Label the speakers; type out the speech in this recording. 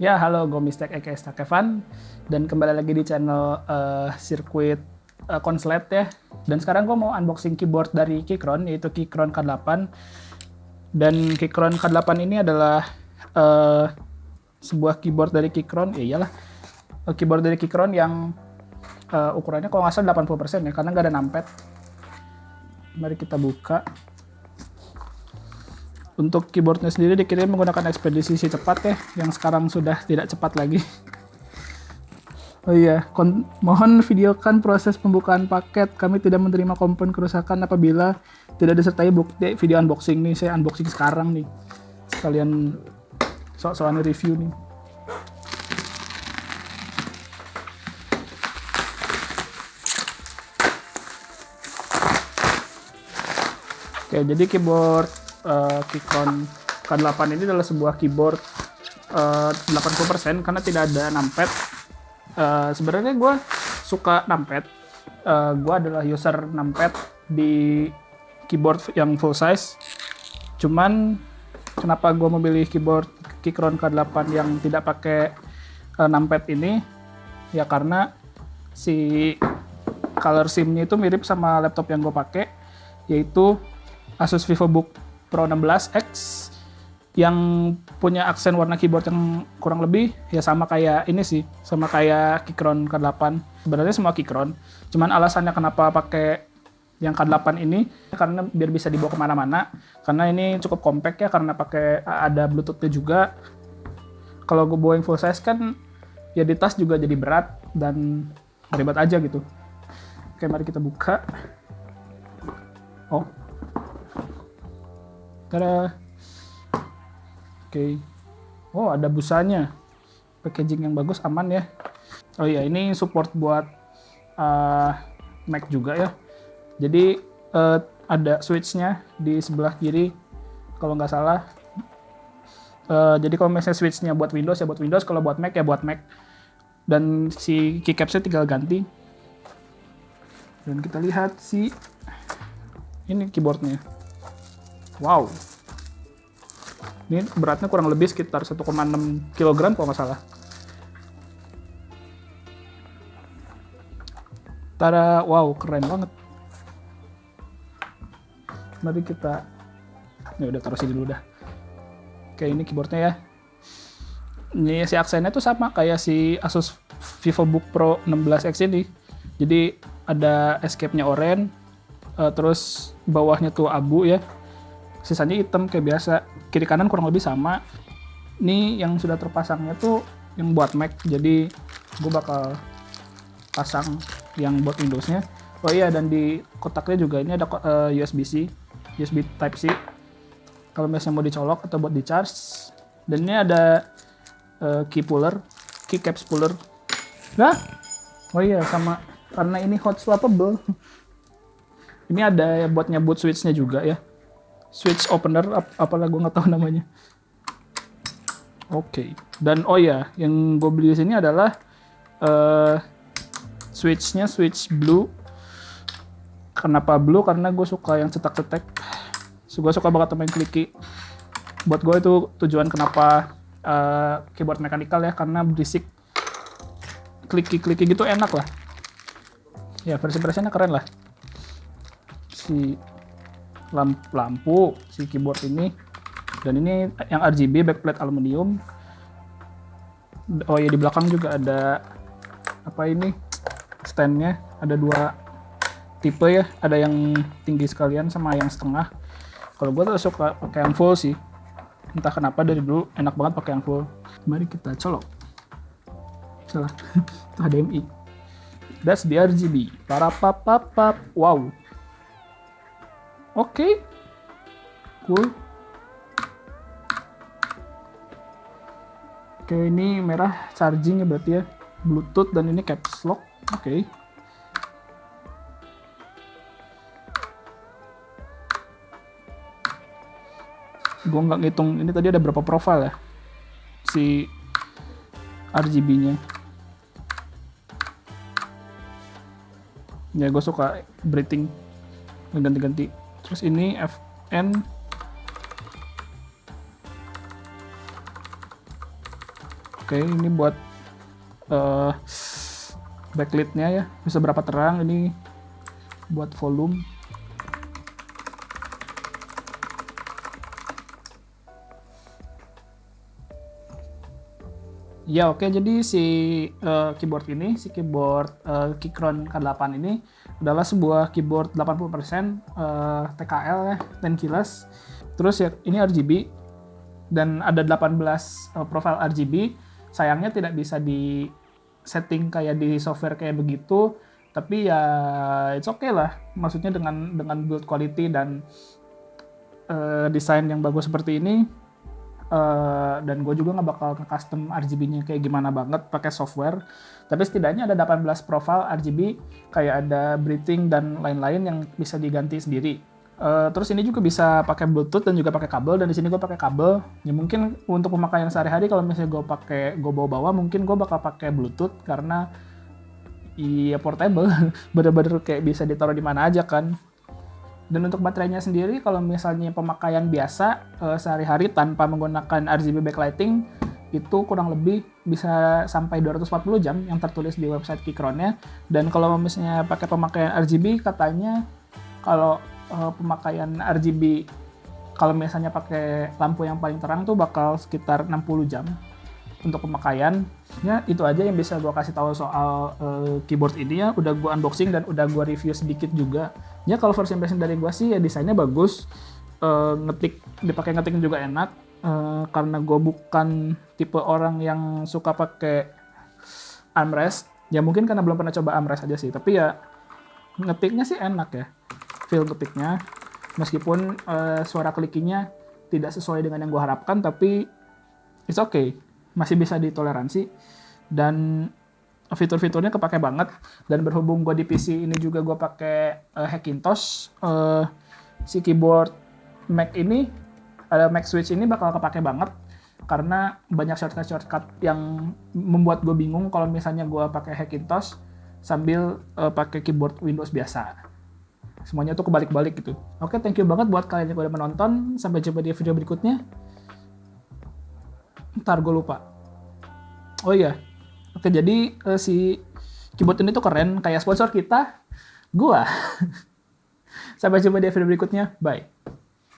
Speaker 1: Ya, halo, gue Mistek aka Stakevan dan kembali lagi di channel sirkuit Konslet ya. Dan sekarang gue mau unboxing keyboard dari Keychron, yaitu Keychron K8. Dan Keychron K8 ini adalah eh, sebuah keyboard dari Keychron, ya iyalah, keyboard dari Keychron yang ukurannya kalau nggak salah 80% ya, karena nggak ada numpad. Mari kita buka. Untuk keyboardnya sendiri dikirim menggunakan ekspedisi si cepat ya, yang sekarang sudah tidak cepat lagi. Oh iya, mohon videokan proses pembukaan paket. Kami tidak menerima komplain kerusakan apabila tidak disertai bukti video unboxing nih. Saya unboxing sekarang nih. Sekalian soal review nih. Oke, jadi keyboard Keychron K8 ini adalah sebuah keyboard 80% karena tidak ada numpad. Sebenarnya gue suka numpad. Gue adalah user numpad di keyboard yang full size. Cuman kenapa gue memilih keyboard Keychron K8 yang tidak pakai numpad ini? Ya karena si color SIM-nya itu mirip sama laptop yang gue pakai, yaitu Asus VivoBook Pro 16X yang punya aksen warna keyboard yang kurang lebih ya sama kayak ini sih, sama kayak Keychron K8. Sebenarnya semua Keychron, cuman alasannya kenapa pakai yang K8 ini karena biar bisa dibawa kemana-mana, karena ini cukup compact ya, karena pakai ada Bluetooth-nya juga. Kalau gue bawa yang full size kan ya di tas juga jadi berat dan ribet aja gitu. Oke, mari kita buka. Oh, tada. Oke. Oh, ada busanya. Packaging yang bagus, aman ya. Oh iya, ini support buat Mac juga ya. Jadi ada switch-nya di sebelah kiri kalau nggak salah. Jadi kalau misalnya switch-nya buat Windows ya buat Windows, kalau buat Mac ya buat Mac. Dan si keycaps-nya tinggal ganti. Dan kita lihat ini keyboardnya. Wow. Ini beratnya kurang lebih sekitar 1,6 kg kalau nggak salah. Tada, wow, keren banget. Mari kita, ini udah taruh sini dulu dah. Oke, ini keyboardnya ya. Ini si aksennya tuh sama kayak si Asus VivoBook Pro 16X ini. Jadi ada escape-nya oranye, terus bawahnya tuh abu ya. Sisanya hitam kayak biasa. Kiri kanan kurang lebih sama. Ini yang sudah terpasangnya tuh yang buat Mac, jadi gue bakal pasang yang buat Windows-nya. Oh iya, dan di kotaknya juga ini ada USB-C, USB Type-C kalau misalnya mau dicolok atau buat di charge. Dan ini ada keycaps puller. Nah, oh iya, sama karena ini hot swappable. Ini ada buat nyabut switch-nya juga ya. Switch opener, apalah gue nggak tahu namanya. Oke. Dan oh ya, yang gue beli di sini adalah switch-nya switch blue. Kenapa blue? Karena gue suka yang cetak-cetek. Gue suka banget main kliki. Buat gue itu tujuan kenapa keyboard mechanical ya, karena berisik. Kliki-kliki gitu enak lah. Ya, versi-versinya keren lah. Si lampu si keyboard ini, dan ini yang RGB backplate aluminium. Oh ya, di belakang juga ada apa ini, standnya ada dua tipe ya, ada yang tinggi sekalian sama yang setengah. Kalau gue tuh suka pakai yang full sih, entah kenapa dari dulu enak banget pakai yang full. Mari kita colok. Salah. Itu HDMI. That's the RGB. Parapapapap. Wow. Oke, cool. Oke, ini merah charging ya berarti ya, Bluetooth, dan ini caps lock. Oke. Gue nggak ngitung ini tadi ada berapa profil ya si RGB-nya. Ya, gue suka breathing, ganti-ganti. Terus ini FN. Oke, ini buat backlit-nya ya, bisa berapa terang, ini buat volume. Ya oke, jadi si keyboard ini, si keyboard Keychron K8 ini adalah sebuah keyboard 80% TKL ya, 10 keyless. Terus ya ini RGB dan ada 18 profil RGB. Sayangnya tidak bisa di setting kayak di software kayak begitu, tapi ya it's okay lah. Maksudnya dengan build quality dan desain yang bagus seperti ini, dan gue juga nggak bakal custom RGB-nya kayak gimana banget pakai software, tapi setidaknya ada 18 profil RGB, kayak ada breathing dan lain-lain yang bisa diganti sendiri. Terus ini juga bisa pakai Bluetooth dan juga pakai kabel, dan di sini gue pakai kabel. Ya mungkin untuk pemakaian sehari-hari kalau misalnya gue bawa-bawa, mungkin gue bakal pakai Bluetooth karena iya portable, bener-bener kayak bisa ditaruh di mana aja kan. Dan untuk baterainya sendiri, kalau misalnya pemakaian biasa sehari-hari tanpa menggunakan RGB backlighting, itu kurang lebih bisa sampai 240 jam yang tertulis di website Keychron-nya. Dan kalau misalnya pakai pemakaian RGB, katanya kalau pemakaian RGB, kalau misalnya pakai lampu yang paling terang tuh bakal sekitar 60 jam untuk pemakaian. Ya itu aja yang bisa gue kasih tahu soal keyboard ini ya. Udah gue unboxing dan udah gue review sedikit juga. Ya kalau first impression dari gue sih ya desainnya bagus, dipakai ngetik juga enak. Karena gue bukan tipe orang yang suka pakai armrest. Ya mungkin karena belum pernah coba armrest aja sih. Tapi ya ngetiknya sih enak ya, feel ngetiknya. Meskipun suara klikinya tidak sesuai dengan yang gue harapkan, tapi it's okay, masih bisa ditoleransi. Dan fitur-fiturnya kepake banget. Dan berhubung gue di PC ini juga gue pakai Hackintosh, si keyboard Mac ini, Mac Switch ini bakal kepake banget karena banyak shortcut yang membuat gue bingung kalau misalnya gue pakai Hackintosh sambil pakai keyboard Windows biasa. Semuanya tuh kebalik-balik gitu. Oke, thank you banget buat kalian yang udah menonton. Sampai jumpa di video berikutnya. Ntar gue lupa. Oh iya. Oke, jadi si keyboard ini tuh keren. Kayak sponsor kita, gua. Sampai jumpa di video berikutnya. Bye.